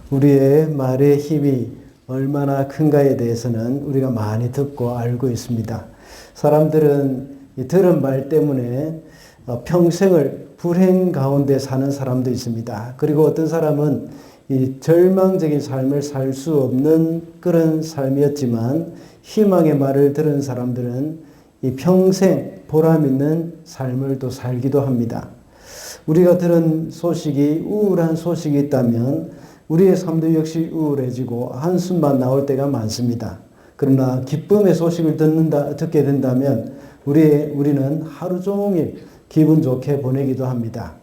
우리의 말의 힘이 얼마나 큰가에 대해서는 우리가 많이 듣고 알고 있습니다. 사람들은 이 들은 말 때문에 평생을 불행 가운데 사는 사람도 있습니다. 그리고 어떤 사람은 이 절망적인 삶을 살 수 없는 그런 삶이었지만 희망의 말을 들은 사람들은 이 평생 보람 있는 삶을 또 살기도 합니다. 우리가 들은 소식이 우울한 소식이 있다면 우리의 삶도 역시 우울해지고 한숨만 나올 때가 많습니다. 그러나 기쁨의 소식을 듣게 된다면 우리는 하루 종일 기분 좋게 보내기도 합니다.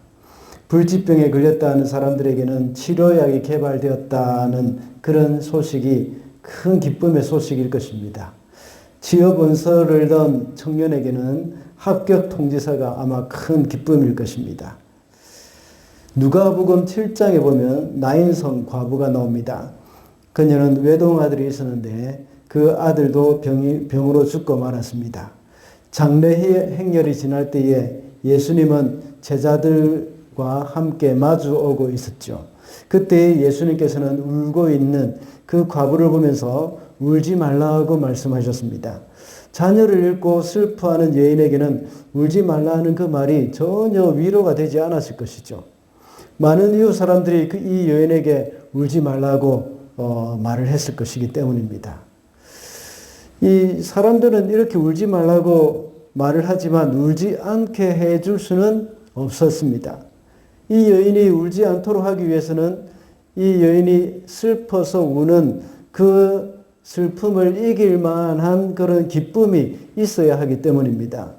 불치병에 걸렸다는 사람들에게는 치료약이 개발되었다는 그런 소식이 큰 기쁨의 소식일 것입니다. 취업 원서를 던 청년에게는 합격 통지서가 아마 큰 기쁨일 것입니다. 누가복음 7장에 보면 나인성 과부가 나옵니다. 그녀는 외동아들이 있었는데 그 아들도 병으로 죽고 말았습니다. 장래 행렬이 지날 때에 예수님은 제자들과 함께 마주오고 있었죠. 그때 예수님께서는 울고 있는 그 과부를 보면서 울지 말라고 말씀하셨습니다. 자녀를 잃고 슬퍼하는 여인에게는 울지 말라는 그 말이 전혀 위로가 되지 않았을 것이죠. 많은 이웃 사람들이 이 여인에게 울지 말라고 말을 했을 것이기 때문입니다. 이 사람들은 이렇게 울지 말라고 말을 하지만 울지 않게 해줄 수는 없었습니다. 이 여인이 울지 않도록 하기 위해서는 이 여인이 슬퍼서 우는 그 슬픔을 이길 만한 그런 기쁨이 있어야 하기 때문입니다.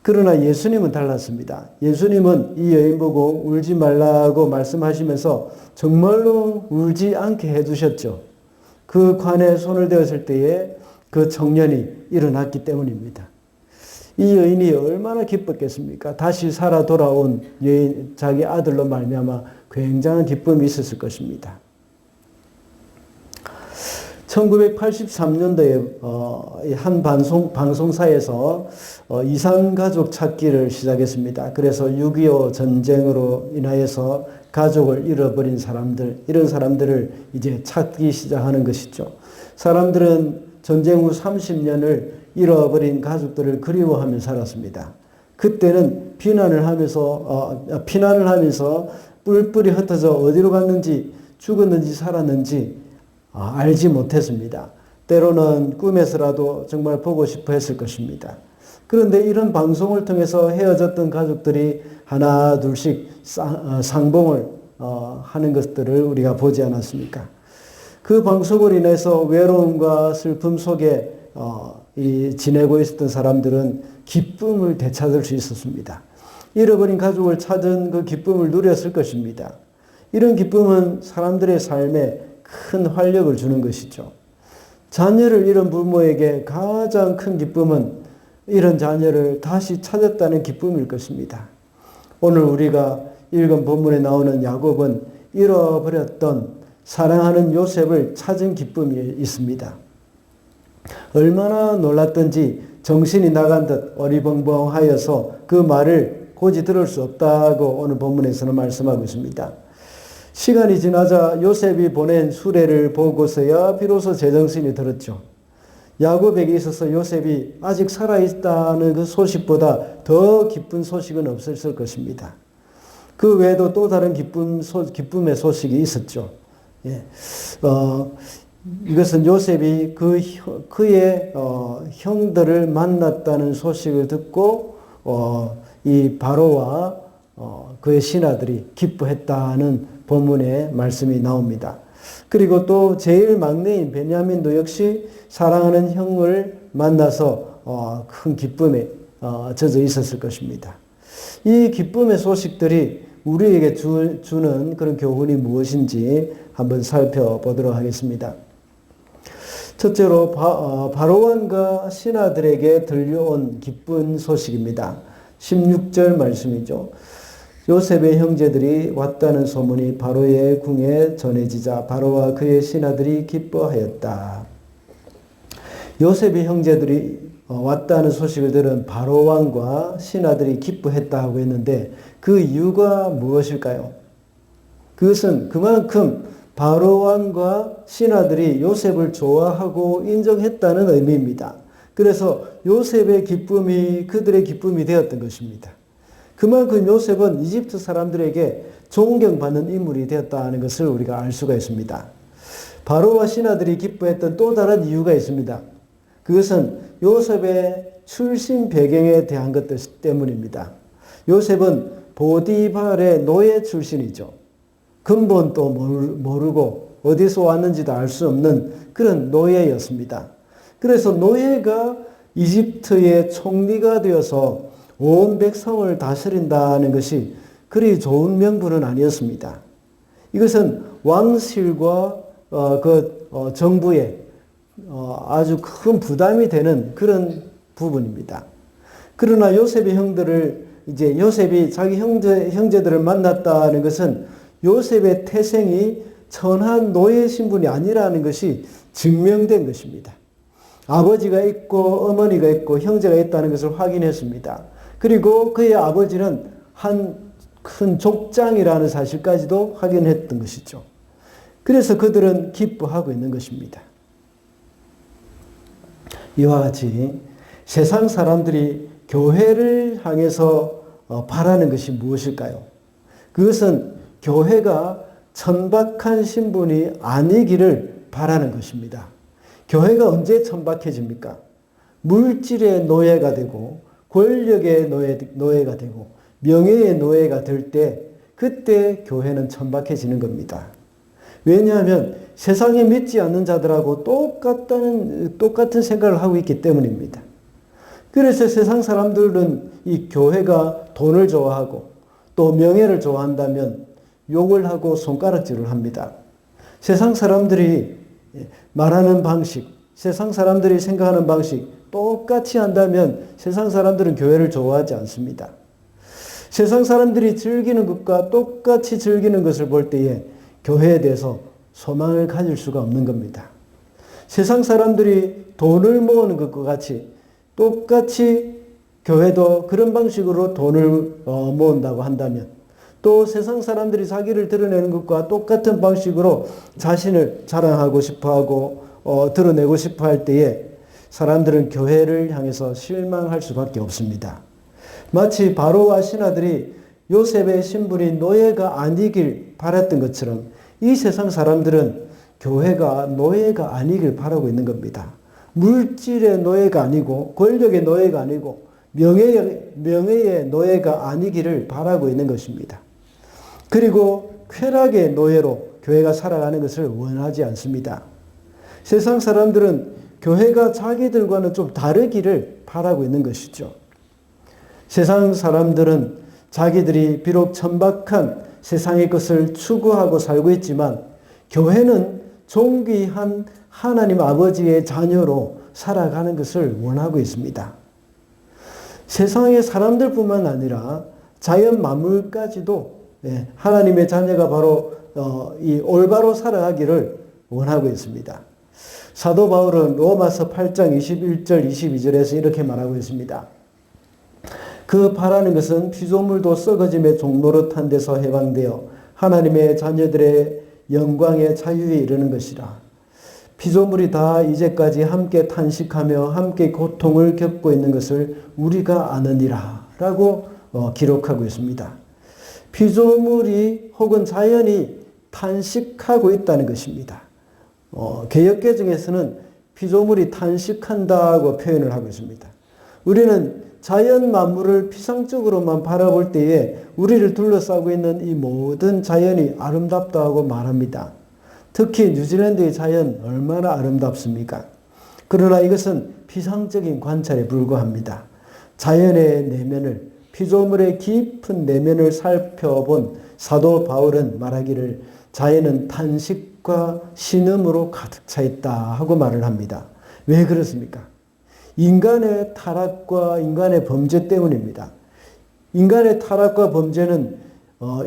그러나 예수님은 달랐습니다. 예수님은 이 여인 보고 울지 말라고 말씀하시면서 정말로 울지 않게 해주셨죠. 그 관에 손을 대었을 때에 그 청년이 일어났기 때문입니다. 이 여인이 얼마나 기뻤겠습니까? 다시 살아 돌아온 여인, 자기 아들로 말미암아 굉장한 기쁨이 있었을 것입니다. 1983년도에 한 방송사에서 이산가족 찾기를 시작했습니다. 그래서 6.25 전쟁으로 인하여서 가족을 잃어버린 사람들, 이런 사람들을 이제 찾기 시작하는 것이죠. 사람들은 전쟁 후 30년을 잃어버린 가족들을 그리워하며 살았습니다. 그때는 피난을 하면서 뿔뿔이 흩어져 어디로 갔는지, 죽었는지 살았는지 알지 못했습니다. 때로는 꿈에서라도 정말 보고 싶어 했을 것입니다. 그런데 이런 방송을 통해서 헤어졌던 가족들이 하나 둘씩 상봉을 하는 것들을 우리가 보지 않았습니까? 그 방송으로 인해서 외로움과 슬픔 속에 지내고 있었던 사람들은 기쁨을 되찾을 수 있었습니다. 잃어버린 가족을 찾은 그 기쁨을 누렸을 것입니다. 이런 기쁨은 사람들의 삶에 큰 활력을 주는 것이죠. 자녀를 잃은 부모에게 가장 큰 기쁨은 잃은 자녀를 다시 찾았다는 기쁨일 것입니다. 오늘 우리가 읽은 본문에 나오는 야곱은 잃어버렸던 사랑하는 요셉을 찾은 기쁨이 있습니다. 얼마나 놀랐던지 정신이 나간 듯 어리벙벙하여서 그 말을 고지 들을 수 없다고 오늘 본문에서는 말씀하고 있습니다. 시간이 지나자 요셉이 보낸 수레를 보고서야 비로소 제정신이 들었죠. 야곱에게 있어서 요셉이 아직 살아있다는 그 소식보다 더 기쁜 소식은 없었을 것입니다. 그 외에도 또 다른 기쁨의 소식이 있었죠. 예. 이것은 요셉이 그의 형들을 만났다는 소식을 듣고 이 바로와 그의 신하들이 기뻐했다는 본문의 말씀이 나옵니다. 그리고 또 제일 막내인 베냐민도 역시 사랑하는 형을 만나서 큰 기쁨에 젖어 있었을 것입니다. 이 기쁨의 소식들이 우리에게 주는 그런 교훈이 무엇인지 한번 살펴보도록 하겠습니다. 첫째로 바로왕과 신하들에게 들려온 기쁜 소식입니다. 16절 말씀이죠. 요셉의 형제들이 왔다는 소문이 바로의 궁에 전해지자 바로와 그의 신하들이 기뻐하였다. 요셉의 형제들이 왔다는 소식을 들은 바로왕과 신하들이 기뻐했다고 했는데 그 이유가 무엇일까요? 그것은 그만큼 바로 왕과 신하들이 요셉을 좋아하고 인정했다는 의미입니다. 그래서 요셉의 기쁨이 그들의 기쁨이 되었던 것입니다. 그만큼 요셉은 이집트 사람들에게 존경받는 인물이 되었다는 것을 우리가 알 수가 있습니다. 바로와 신하들이 기뻐했던 또 다른 이유가 있습니다. 그것은 요셉의 출신 배경에 대한 것들 때문입니다. 요셉은 보디발의 노예 출신이죠. 근본도 모르고 어디서 왔는지도 알 수 없는 그런 노예였습니다. 그래서 노예가 이집트의 총리가 되어서 온 백성을 다스린다는 것이 그리 좋은 명분은 아니었습니다. 이것은 왕실과 정부에 아주 큰 부담이 되는 그런 부분입니다. 그러나 요셉의 형들을 요셉이 자기 형제들을 만났다는 것은 요셉의 태생이 천한 노예 신분이 아니라는 것이 증명된 것입니다. 아버지가 있고 어머니가 있고 형제가 있다는 것을 확인했습니다. 그리고 그의 아버지는 한 큰 족장이라는 사실까지도 확인했던 것이죠. 그래서 그들은 기뻐하고 있는 것입니다. 이와 같이 세상 사람들이 교회를 향해서 바라는 것이 무엇일까요? 그것은 교회가 천박한 신분이 아니기를 바라는 것입니다. 교회가 언제 천박해집니까? 물질의 노예가 되고 권력의 노예가 되고 명예의 노예가 될 때 그때 교회는 천박해지는 겁니다. 왜냐하면 세상에 믿지 않는 자들하고 똑같은 생각을 하고 있기 때문입니다. 그래서 세상 사람들은 이 교회가 돈을 좋아하고 또 명예를 좋아한다면 욕을 하고 손가락질을 합니다. 세상 사람들이 말하는 방식, 세상 사람들이 생각하는 방식 똑같이 한다면 세상 사람들은 교회를 좋아하지 않습니다. 세상 사람들이 즐기는 것과 똑같이 즐기는 것을 볼 때에 교회에 대해서 소망을 가질 수가 없는 겁니다. 세상 사람들이 돈을 모으는 것과 같이 똑같이 교회도 그런 방식으로 돈을 모은다고 한다면 또 세상 사람들이 자기를 드러내는 것과 똑같은 방식으로 자신을 자랑하고 싶어하고 드러내고 싶어 할 때에 사람들은 교회를 향해서 실망할 수밖에 없습니다. 마치 바로와 신하들이 요셉의 신분이 노예가 아니길 바랐던 것처럼 이 세상 사람들은 교회가 노예가 아니길 바라고 있는 겁니다. 물질의 노예가 아니고 권력의 노예가 아니고 명예의 노예가 아니기를 바라고 있는 것입니다. 그리고 쾌락의 노예로 교회가 살아가는 것을 원하지 않습니다. 세상 사람들은 교회가 자기들과는 좀 다르기를 바라고 있는 것이죠. 세상 사람들은 자기들이 비록 천박한 세상의 것을 추구하고 살고 있지만 교회는 존귀한 하나님 아버지의 자녀로 살아가는 것을 원하고 있습니다. 세상의 사람들뿐만 아니라 자연 만물까지도 하나님의 자녀가 바로 이 올바로 살아가기를 원하고 있습니다. 사도 바울은 로마서 8장 21절 22절에서 이렇게 말하고 있습니다. 그 바라는 것은 피조물도 썩어짐의 종노릇한 데서 해방되어 하나님의 자녀들의 영광의 자유에 이르는 것이라. 피조물이 다 이제까지 함께 탄식하며 함께 고통을 겪고 있는 것을 우리가 아느니라 라고 기록하고 있습니다. 피조물이 혹은 자연이 탄식하고 있다는 것입니다. 개역개정에서는 피조물이 탄식한다고 표현을 하고 있습니다. 우리는 자연 만물을 피상적으로만 바라볼 때에 우리를 둘러싸고 있는 이 모든 자연이 아름답다고 말합니다. 특히 뉴질랜드의 자연 얼마나 아름답습니까? 그러나 이것은 피상적인 관찰에 불과합니다. 자연의 내면을, 피조물의 깊은 내면을 살펴본 사도 바울은 말하기를 자연은 탄식과 신음으로 가득 차 있다 하고 말을 합니다. 왜 그렇습니까? 인간의 타락과 인간의 범죄 때문입니다. 인간의 타락과 범죄는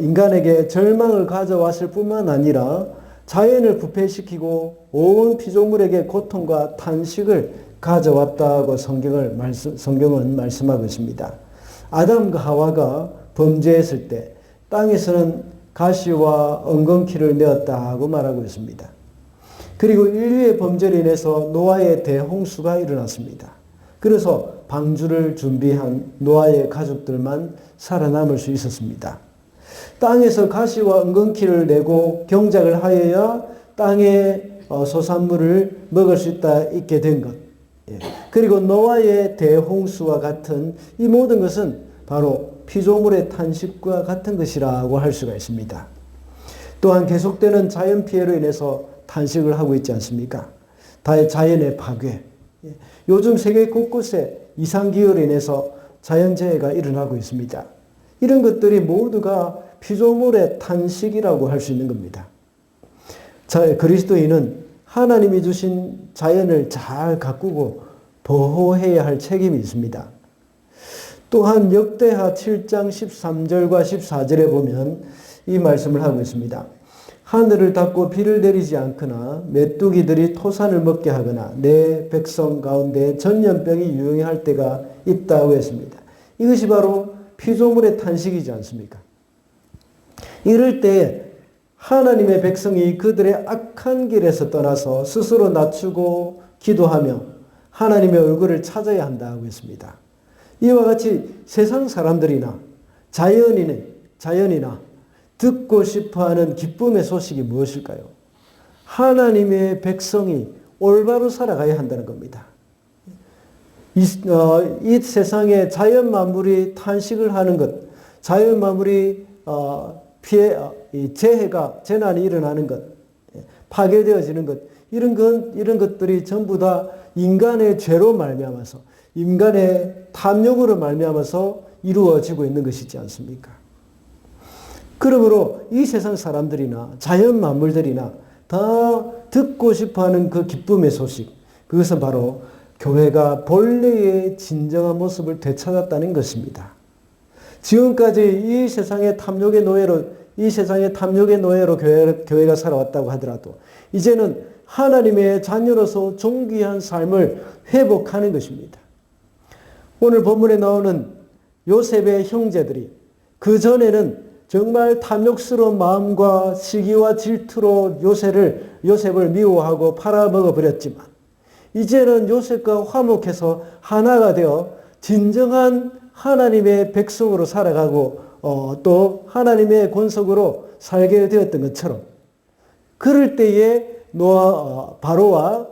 인간에게 절망을 가져왔을 뿐만 아니라 자연을 부패시키고 온 피조물에게 고통과 탄식을 가져왔다고 성경은 말씀하고 있습니다. 아담과 하와가 범죄했을 때 땅에서는 가시와 엉겅퀴를 내었다고 말하고 있습니다. 그리고 인류의 범죄로 인해서 노아의 대홍수가 일어났습니다. 그래서 방주를 준비한 노아의 가족들만 살아남을 수 있었습니다. 땅에서 가시와 엉겅퀴를 내고 경작을 하여야 땅의 소산물을 먹을 수 있게 된 것. 그리고 노아의 대홍수와 같은 이 모든 것은 바로 피조물의 탄식과 같은 것이라고 할 수가 있습니다. 또한 계속되는 자연 피해로 인해서 탄식을 하고 있지 않습니까? 자연의 파괴. 요즘 세계 곳곳에 이상기후로 인해서 자연재해가 일어나고 있습니다. 이런 것들이 모두가 피조물의 탄식이라고 할 수 있는 겁니다. 그리스도인은 하나님이 주신 자연을 잘 가꾸고 보호해야 할 책임이 있습니다. 또한 역대하 7장 13절과 14절에 보면 이 말씀을 하고 있습니다. 하늘을 닫고 비를 내리지 않거나 메뚜기들이 토산을 먹게 하거나 내 백성 가운데 전염병이 유행할 때가 있다고 했습니다. 이것이 바로 피조물의 탄식이지 않습니까? 이럴 때 하나님의 백성이 그들의 악한 길에서 떠나서 스스로 낮추고 기도하며 하나님의 얼굴을 찾아야 한다고 했습니다. 이와 같이 세상 사람들이나 자연이나 듣고 싶어하는 기쁨의 소식이 무엇일까요? 하나님의 백성이 올바로 살아가야 한다는 겁니다. 이 세상에 자연 만물이 탄식을 하는 것, 자연 만물이 재난이 일어나는 것, 파괴되어지는 것, 이런 것들이 전부 다 인간의 죄로 말미암아서, 인간의 탐욕으로 말미암아서 이루어지고 있는 것이지 않습니까? 그러므로 이 세상 사람들이나 자연 만물들이나 다 듣고 싶어하는 그 기쁨의 소식, 그것은 바로 교회가 본래의 진정한 모습을 되찾았다는 것입니다. 지금까지 이 세상의 탐욕의 노예로 교회가 살아왔다고 하더라도 이제는 하나님의 자녀로서 존귀한 삶을 회복하는 것입니다. 오늘 본문에 나오는 요셉의 형제들이 그전에는 정말 탐욕스러운 마음과 시기와 질투로 요셉을 미워하고 팔아먹어 버렸지만 이제는 요셉과 화목해서 하나가 되어 진정한 하나님의 백성으로 살아가고 또 하나님의 권속으로 살게 되었던 것처럼 그럴 때에 바로와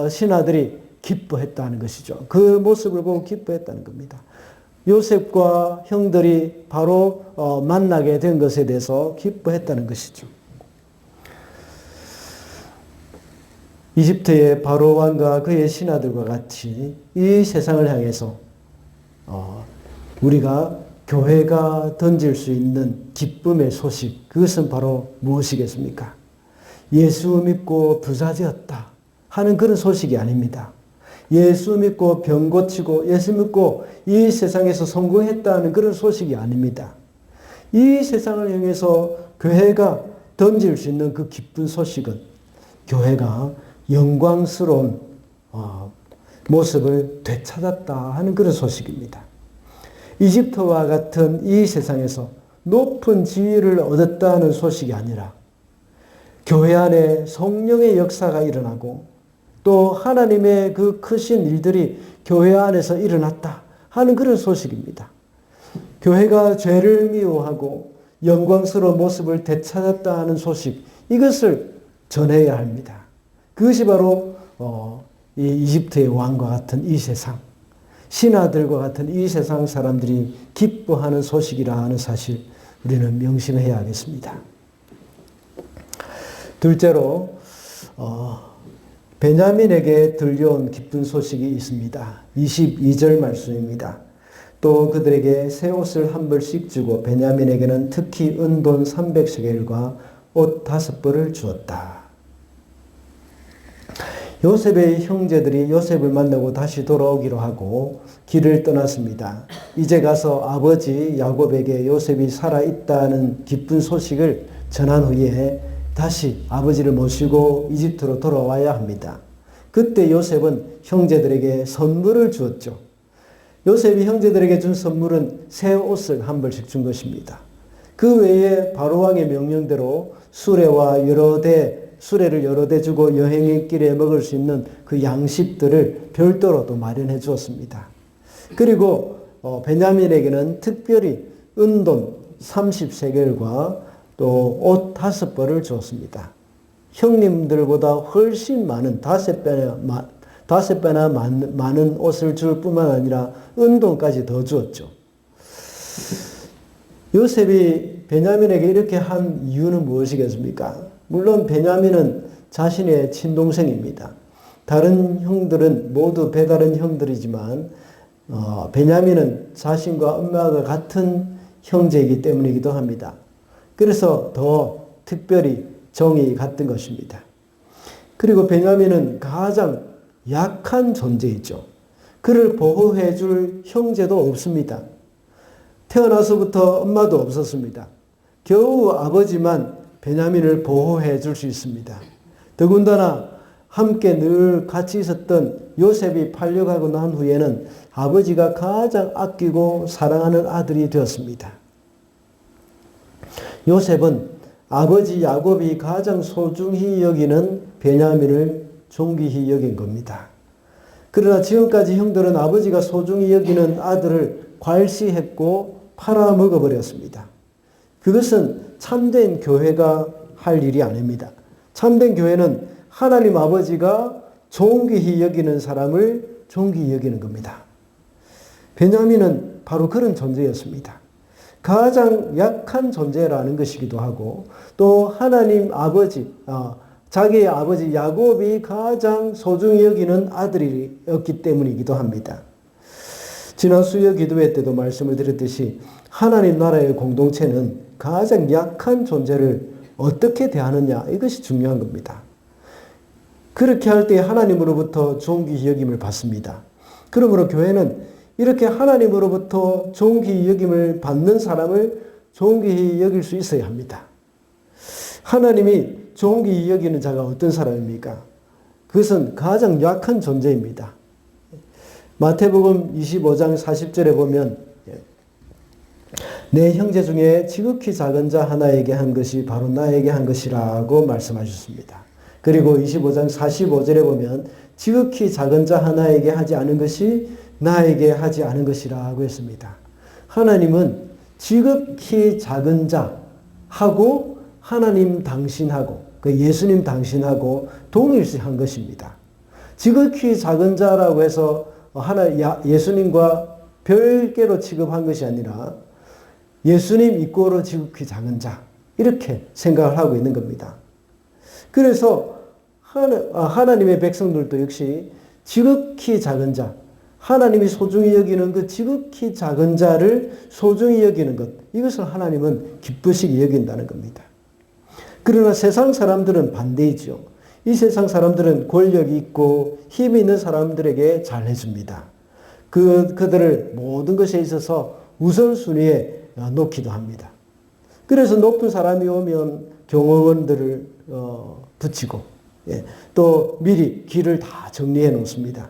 신하들이 기뻐했다는 것이죠. 그 모습을 보고 기뻐했다는 겁니다. 요셉과 형들이 바로 만나게 된 것에 대해서 기뻐했다는 것이죠. 이집트의 바로 왕과 그의 신하들과 같이 이 세상을 향해서 우리가 교회가 던질 수 있는 기쁨의 소식, 그것은 바로 무엇이겠습니까? 예수 믿고 부자되었다 하는 그런 소식이 아닙니다. 예수 믿고 병 고치고 예수 믿고 이 세상에서 성공했다는 그런 소식이 아닙니다. 이 세상을 향해서 교회가 던질 수 있는 그 기쁜 소식은 교회가 영광스러운 모습을 되찾았다 하는 그런 소식입니다. 이집트와 같은 이 세상에서 높은 지위를 얻었다는 소식이 아니라 교회 안에 성령의 역사가 일어나고 또 하나님의 그 크신 일들이 교회 안에서 일어났다 하는 그런 소식입니다. 교회가 죄를 미워하고 영광스러운 모습을 되찾았다 하는 소식, 이것을 전해야 합니다. 그것이 바로 이 이집트의 왕과 같은 이 세상, 신하들과 같은 이 세상 사람들이 기뻐하는 소식이라 하는 사실 우리는 명심해야 하겠습니다. 둘째로 베냐민에게 들려온 기쁜 소식이 있습니다. 22절 말씀입니다. 또 그들에게 새 옷을 한 벌씩 주고 베냐민에게는 특히 은돈 300세겔과 옷 5벌을 주었다. 요셉의 형제들이 요셉을 만나고 다시 돌아오기로 하고 길을 떠났습니다. 이제 가서 아버지 야곱에게 요셉이 살아있다는 기쁜 소식을 전한 후에 다시 아버지를 모시고 이집트로 돌아와야 합니다. 그때 요셉은 형제들에게 선물을 주었죠. 요셉이 형제들에게 준 선물은 새 옷을 한 벌씩 준 것입니다. 그 외에 바로왕의 명령대로 수레를 여러 대 주고 여행의 길에 먹을 수 있는 그 양식들을 별도로 또 마련해 주었습니다. 그리고 베냐민에게는 특별히 은돈 30세겔과 또 옷 5벌을 주었습니다. 형님들보다 훨씬 많은 5배나 많은 옷을 줄 뿐만 아니라 은돈까지 더 주었죠. 요셉이 베냐민에게 이렇게 한 이유는 무엇이겠습니까? 물론 베냐민은 자신의 친동생입니다. 다른 형들은 모두 배다른 형들이지만 베냐민은 자신과 엄마가 같은 형제이기 때문이기도 합니다. 그래서 더 특별히 정이 갔던 것입니다. 그리고 베냐민은 가장 약한 존재이죠. 그를 보호해 줄 형제도 없습니다. 태어나서부터 엄마도 없었습니다. 겨우 아버지만 베냐민을 보호해 줄 수 있습니다. 더군다나 함께 늘 같이 있었던 요셉이 팔려가고 난 후에는 아버지가 가장 아끼고 사랑하는 아들이 되었습니다. 요셉은 아버지 야곱이 가장 소중히 여기는 베냐민을 존귀히 여긴 겁니다. 그러나 지금까지 형들은 아버지가 소중히 여기는 아들을 괄시했고 팔아먹어버렸습니다. 그것은 참된 교회가 할 일이 아닙니다. 참된 교회는 하나님 아버지가 존귀히 여기는 사람을 존귀히 여기는 겁니다. 베냐민은 바로 그런 존재였습니다. 가장 약한 존재라는 것이기도 하고 또 하나님 아버지, 자기의 아버지 야곱이 가장 소중히 여기는 아들이었기 때문이기도 합니다. 지난 수요 기도회 때도 말씀을 드렸듯이 하나님 나라의 공동체는 가장 약한 존재를 어떻게 대하느냐, 이것이 중요한 겁니다. 그렇게 할 때 하나님으로부터 존귀히 여김을 받습니다. 그러므로 교회는 이렇게 하나님으로부터 존귀히 여김을 받는 사람을 존귀히 여길 수 있어야 합니다. 하나님이 존귀히 여기는 자가 어떤 사람입니까? 그것은 가장 약한 존재입니다. 마태복음 25장 40절에 보면 내 형제 중에 지극히 작은 자 하나에게 한 것이 바로 나에게 한 것이라고 말씀하셨습니다. 그리고 25장 45절에 보면 지극히 작은 자 하나에게 하지 않은 것이 나에게 하지 않은 것이라고 했습니다. 하나님은 지극히 작은 자하고 하나님 당신하고 그 예수님 당신하고 동일시한 것입니다. 지극히 작은 자라고 해서 예수님과 별개로 취급한 것이 아니라 예수님 이꼬로 지극히 작은 자, 이렇게 생각을 하고 있는 겁니다. 그래서 하나님의 백성들도 역시 지극히 작은 자, 하나님이 소중히 여기는 그 지극히 작은 자를 소중히 여기는 것, 이것을 하나님은 기쁘시게 여긴다는 겁니다. 그러나 세상 사람들은 반대이죠. 이 세상 사람들은 권력이 있고 힘이 있는 사람들에게 잘해줍니다. 그들을 모든 것에 있어서 우선순위에 놓기도 합니다. 그래서 높은 사람이 오면 경호원들을 붙이고 또 미리 길을 다 정리해 놓습니다.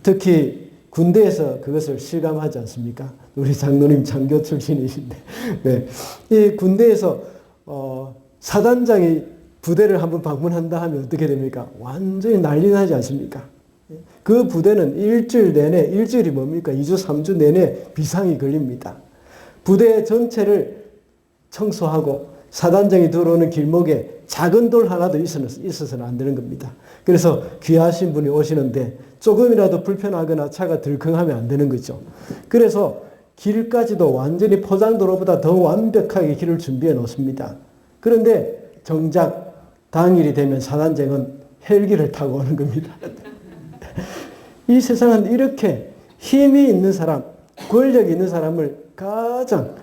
특히 군대에서 그것을 실감하지 않습니까? 우리 장로님 장교 출신이신데 네. 이 군대에서 사단장이 부대를 한번 방문한다 하면 어떻게 됩니까? 완전히 난리 나지 않습니까? 그 부대는 일주일 내내, 일주일이 뭡니까? 2주, 3주 내내 비상이 걸립니다. 부대 전체를 청소하고 사단장이 들어오는 길목에 작은 돌 하나도 있어서는 안 되는 겁니다. 그래서 귀하신 분이 오시는데 조금이라도 불편하거나 차가 들컹하면 안 되는 거죠. 그래서 길까지도 완전히 포장도로보다 더 완벽하게 길을 준비해 놓습니다. 그런데 정작 당일이 되면 사단장은 헬기를 타고 오는 겁니다. 이 세상은 이렇게 힘이 있는 사람, 권력이 있는 사람을 가장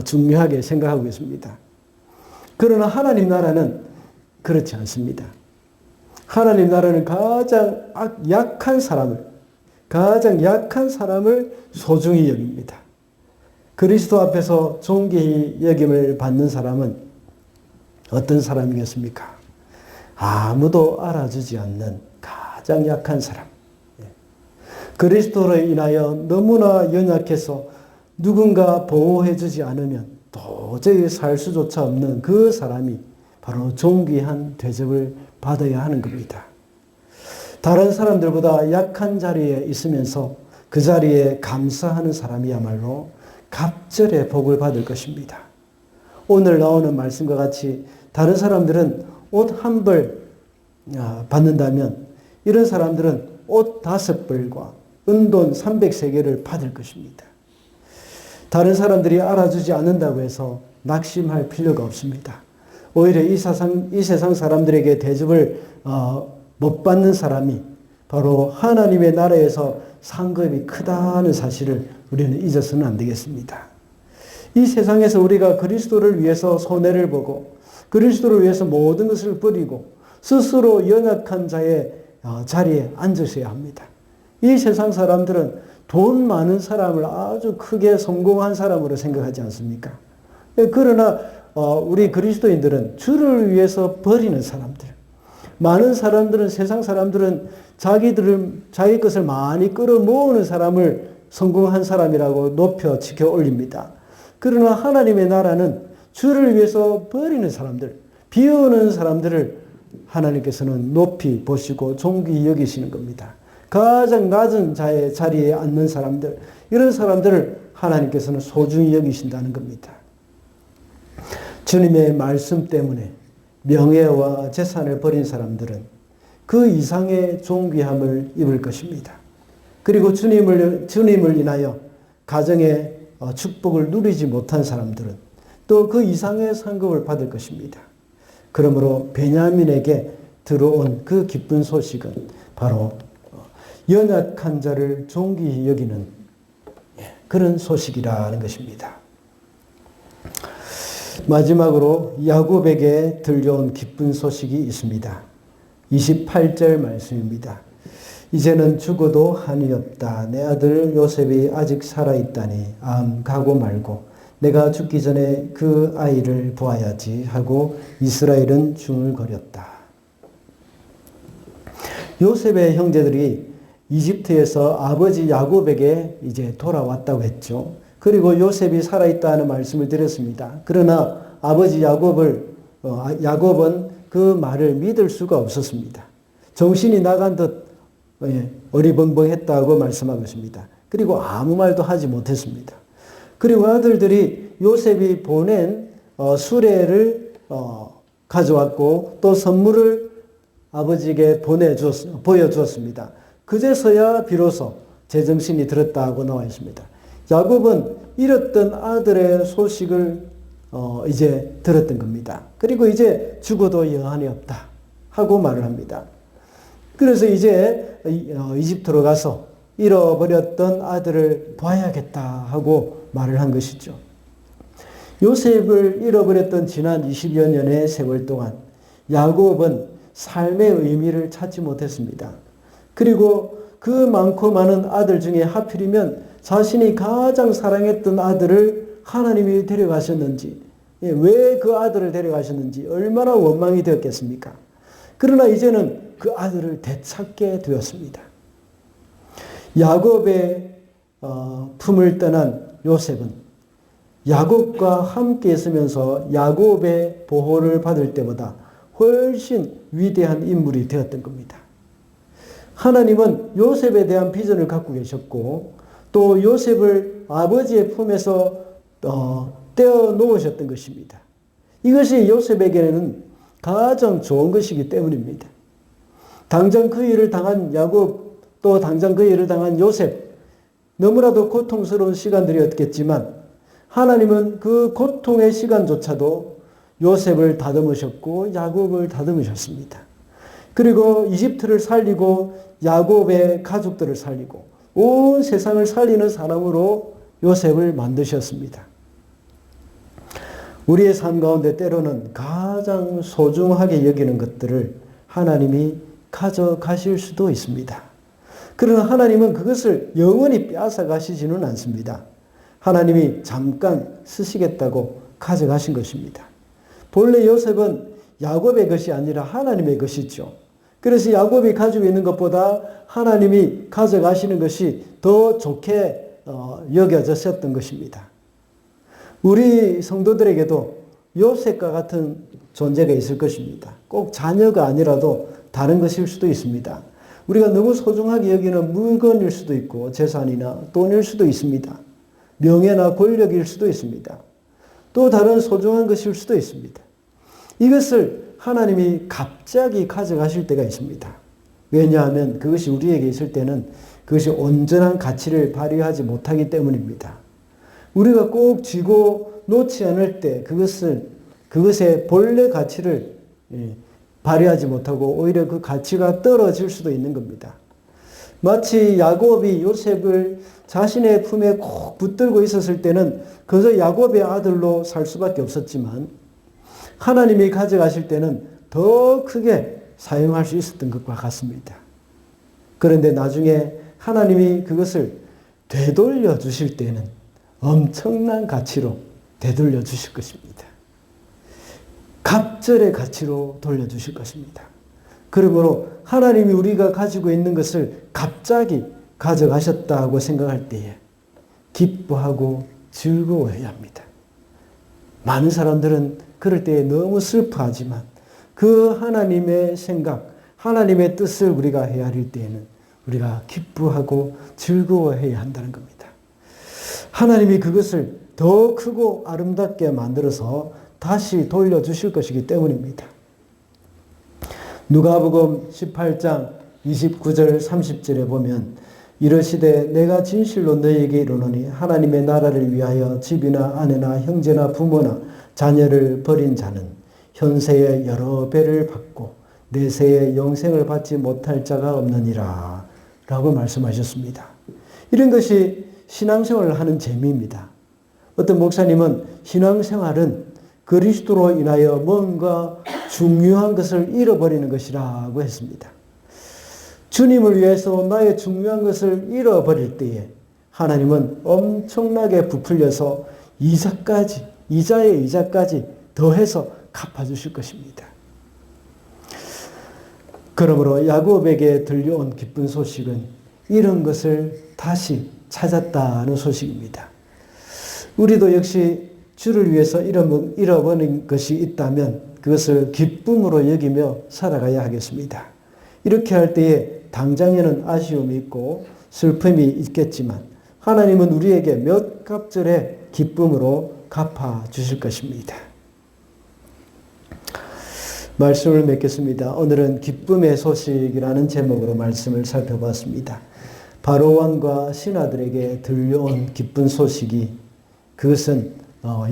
중요하게 생각하고 있습니다. 그러나 하나님 나라는 그렇지 않습니다. 하나님 나라는 가장 약한 사람을 소중히 여깁니다. 그리스도 앞에서 존귀히 여김을 받는 사람은 어떤 사람이겠습니까? 아무도 알아주지 않는 가장 약한 사람. 그리스도로 인하여 너무나 연약해서 누군가 보호해주지 않으면 도저히 살 수조차 없는 그 사람이 바로 존귀한 대접을 받아야 하는 겁니다. 다른 사람들보다 약한 자리에 있으면서 그 자리에 감사하는 사람이야말로 갑절의 복을 받을 것입니다. 오늘 나오는 말씀과 같이 다른 사람들은 옷 한 벌 받는다면 이런 사람들은 옷 5벌과 은돈 300세겔을 받을 것입니다. 다른 사람들이 알아주지 않는다고 해서 낙심할 필요가 없습니다. 오히려 이 세상 사람들에게 대접을 못 받는 사람이 바로 하나님의 나라에서 상급이 크다는 사실을 우리는 잊어서는 안 되겠습니다. 이 세상에서 우리가 그리스도를 위해서 손해를 보고 그리스도를 위해서 모든 것을 버리고 스스로 연약한 자의 자리에 앉으셔야 합니다. 이 세상 사람들은 돈 많은 사람을 아주 크게 성공한 사람으로 생각하지 않습니까? 그러나 우리 그리스도인들은 주를 위해서 버리는 사람들, 많은 사람들은 세상 사람들은 자기 것을 많이 끌어모으는 사람을 성공한 사람이라고 높여 지켜 올립니다. 그러나 하나님의 나라는 주를 위해서 버리는 사람들, 비우는 사람들을 하나님께서는 높이 보시고 존귀히 여기시는 겁니다. 가장 낮은 자의 자리에 앉는 사람들, 이런 사람들을 하나님께서는 소중히 여기신다는 겁니다. 주님의 말씀 때문에 명예와 재산을 버린 사람들은 그 이상의 존귀함을 입을 것입니다. 그리고 주님을 인하여 가정의 축복을 누리지 못한 사람들은 또 그 이상의 상급을 받을 것입니다. 그러므로 베냐민에게 들어온 그 기쁜 소식은 바로 연약한 자를 존귀히 여기는 그런 소식이라는 것입니다. 마지막으로 야곱에게 들려온 기쁜 소식이 있습니다. 28절 말씀입니다. 이제는 죽어도 한이 없다. 내 아들 요셉이 아직 살아있다니 가고 말고 내가 죽기 전에 그 아이를 보아야지 하고 이스라엘은 중얼거렸다. 요셉의 형제들이 이집트에서 아버지 야곱에게 이제 돌아왔다고 했죠. 그리고 요셉이 살아있다는 말씀을 드렸습니다. 그러나 아버지 야곱은 그 말을 믿을 수가 없었습니다. 정신이 나간 듯 어리벙벙했다고 말씀하고 있습니다. 그리고 아무 말도 하지 못했습니다. 그리고 아들들이 요셉이 보낸 수레를 가져왔고 또 선물을 아버지에게 보여주었습니다. 그제서야 비로소 제정신이 들었다고 나와 있습니다. 야곱은 잃었던 아들의 소식을 이제 들었던 겁니다. 그리고 이제 죽어도 여한이 없다 하고 말을 합니다. 그래서 이제 이집트로 가서 잃어버렸던 아들을 봐야겠다 하고 말을 한 것이죠. 요셉을 잃어버렸던 지난 20여 년의 세월 동안 야곱은 삶의 의미를 찾지 못했습니다. 그리고 그 많고 많은 아들 중에 하필이면 자신이 가장 사랑했던 아들을 하나님이 데려가셨는지, 왜 그 아들을 데려가셨는지 얼마나 원망이 되었겠습니까? 그러나 이제는 그 아들을 되찾게 되었습니다. 야곱의 품을 떠난 요셉은 야곱과 함께 있으면서 야곱의 보호를 받을 때보다 훨씬 위대한 인물이 되었던 겁니다. 하나님은 요셉에 대한 비전을 갖고 계셨고 또 요셉을 아버지의 품에서 떼어 놓으셨던 것입니다. 이것이 요셉에게는 가장 좋은 것이기 때문입니다. 당장 그 일을 당한 야곱 또 당장 그 일을 당한 요셉 너무나도 고통스러운 시간들이었겠지만 하나님은 그 고통의 시간조차도 요셉을 다듬으셨고 야곱을 다듬으셨습니다. 그리고 이집트를 살리고 야곱의 가족들을 살리고 온 세상을 살리는 사람으로 요셉을 만드셨습니다. 우리의 삶 가운데 때로는 가장 소중하게 여기는 것들을 하나님이 가져가실 수도 있습니다. 그러나 하나님은 그것을 영원히 빼앗아 가시지는 않습니다. 하나님이 잠깐 쓰시겠다고 가져가신 것입니다. 본래 요셉은 야곱의 것이 아니라 하나님의 것이죠. 그래서 야곱이 가지고 있는 것보다 하나님이 가져가시는 것이 더 좋게 여겨졌었던 것입니다. 우리 성도들에게도 요셉과 같은 존재가 있을 것입니다. 꼭 자녀가 아니라도 다른 것일 수도 있습니다. 우리가 너무 소중하게 여기는 물건일 수도 있고 재산이나 돈일 수도 있습니다. 명예나 권력일 수도 있습니다. 또 다른 소중한 것일 수도 있습니다. 이것을 하나님이 갑자기 가져가실 때가 있습니다. 왜냐하면 그것이 우리에게 있을 때는 그것이 온전한 가치를 발휘하지 못하기 때문입니다. 우리가 꼭 쥐고 놓지 않을 때 그것의 본래 가치를 발휘하지 못하고 오히려 그 가치가 떨어질 수도 있는 겁니다. 마치 야곱이 요셉을 자신의 품에 꼭 붙들고 있었을 때는 그저 야곱의 아들로 살 수밖에 없었지만 하나님이 가져가실 때는 더 크게 사용할 수 있었던 것과 같습니다. 그런데 나중에 하나님이 그것을 되돌려 주실 때는 엄청난 가치로 되돌려 주실 것입니다. 갑절의 가치로 돌려주실 것입니다. 그러므로 하나님이 우리가 가지고 있는 것을 갑자기 가져가셨다고 생각할 때에 기뻐하고 즐거워해야 합니다. 많은 사람들은 그럴 때에 너무 슬퍼하지만 그 하나님의 생각, 하나님의 뜻을 우리가 헤아릴 때에는 우리가 기뻐하고 즐거워해야 한다는 겁니다. 하나님이 그것을 더 크고 아름답게 만들어서 다시 돌려주실 것이기 때문입니다. 누가복음 18장 29절 30절에 보면 이르시되 내가 진실로 너희에게 이르노니 하나님의 나라를 위하여 집이나 아내나 형제나 부모나 자녀를 버린 자는 현세에 여러 배를 받고 내세에 영생을 받지 못할 자가 없느니라 라고 말씀하셨습니다. 이런 것이 신앙생활을 하는 재미입니다. 어떤 목사님은 신앙생활은 그리스도로 인하여 뭔가 중요한 것을 잃어버리는 것이라고 했습니다. 주님을 위해서 나의 중요한 것을 잃어버릴 때에 하나님은 엄청나게 부풀려서 이자의 이자까지 더해서 갚아주실 것입니다. 그러므로 야곱에게 들려온 기쁜 소식은 이런 것을 다시 찾았다는 소식입니다. 우리도 역시 주를 위해서 잃어버린 것이 있다면 그것을 기쁨으로 여기며 살아가야 하겠습니다. 이렇게 할 때에 당장에는 아쉬움이 있고 슬픔이 있겠지만 하나님은 우리에게 몇 갑절의 기쁨으로 갚아주실 것입니다. 말씀을 맺겠습니다. 오늘은 기쁨의 소식이라는 제목으로 말씀을 살펴봤습니다. 바로왕과 신하들에게 들려온 기쁜 소식이 그것은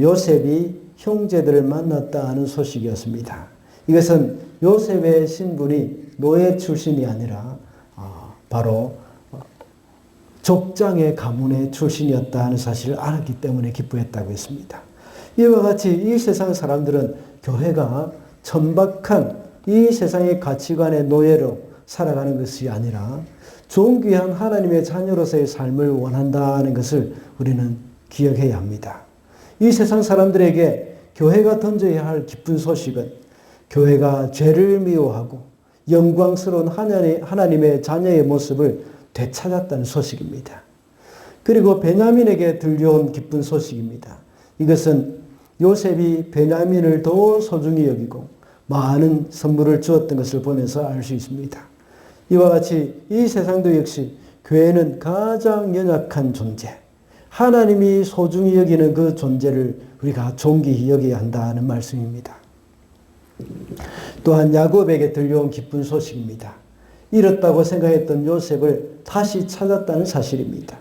요셉이 형제들을 만났다는 소식이었습니다. 이것은 요셉의 신분이 노예 출신이 아니라 바로 족장의 가문의 출신이었다는 사실을 알았기 때문에 기뻐했다고 했습니다. 이와 같이 이 세상 사람들은 교회가 천박한 이 세상의 가치관의 노예로 살아가는 것이 아니라 존귀한 하나님의 자녀로서의 삶을 원한다는 것을 우리는 기억해야 합니다. 이 세상 사람들에게 교회가 던져야 할 기쁜 소식은 교회가 죄를 미워하고 영광스러운 하나님의 자녀의 모습을 되찾았다는 소식입니다. 그리고 베냐민에게 들려온 기쁜 소식입니다. 이것은 요셉이 베냐민을 더 소중히 여기고 많은 선물을 주었던 것을 보면서 알 수 있습니다. 이와 같이 이 세상도 역시 교회는 가장 연약한 존재, 하나님이 소중히 여기는 그 존재를 우리가 존귀히 여겨야 한다는 말씀입니다. 또한 야곱에게 들려온 기쁜 소식입니다. 잃었다고 생각했던 요셉을 다시 찾았다는 사실입니다.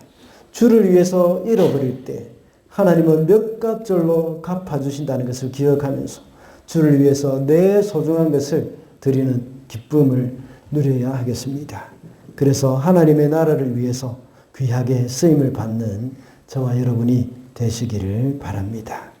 주를 위해서 잃어버릴 때 하나님은 몇 갑절로 갚아주신다는 것을 기억하면서 주를 위해서 내 소중한 것을 드리는 기쁨을 누려야 하겠습니다. 그래서 하나님의 나라를 위해서 귀하게 쓰임을 받는 저와 여러분이 되시기를 바랍니다.